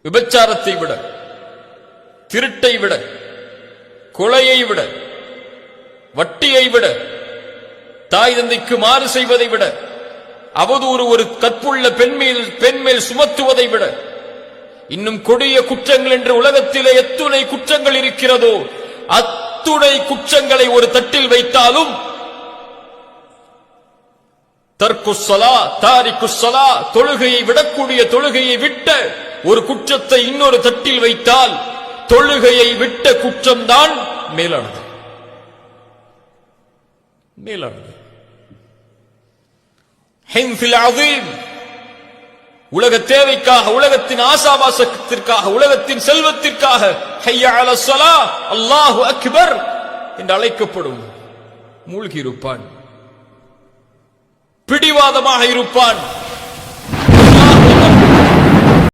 விபச்சாரத்தை விட, திருட்டை விட, கொலையை விட, வட்டியை விட, தாய் தந்தைக்கு மாறு செய்வதை விட, அவதூறு ஒரு கற்புள்ள பெண்மேல் சுமத்துவதை விட, இன்னும் கொடிய குற்றங்கள் என்று உலகத்திலே எத்துணை குற்றங்கள் இருக்கிறதோ அத்துணை குற்றங்களை ஒரு தட்டில் வைத்தாலும் தர்க்குஸ்ஸலா தாரிக்குஸ்ஸலா தொழுகையை விடக்கூடிய, தொழுகையை விட்ட ஒரு குற்றத்தை இன்னொரு தட்டில் வைத்தால் தொழுகையை விட்ட குற்றம்தான் மேலானது. உலக தேவைக்காக, உலகத்தின் ஆசாபாசத்திற்காக, உலகத்தின் செல்வத்திற்காக ஹய்ய அலஸ் ஸலாஹ் அல்லாஹு அக்பர் என்று அழைக்கப்படும் மூழ்கி இருப்பான், பிடிவாதமாக இருப்பான்.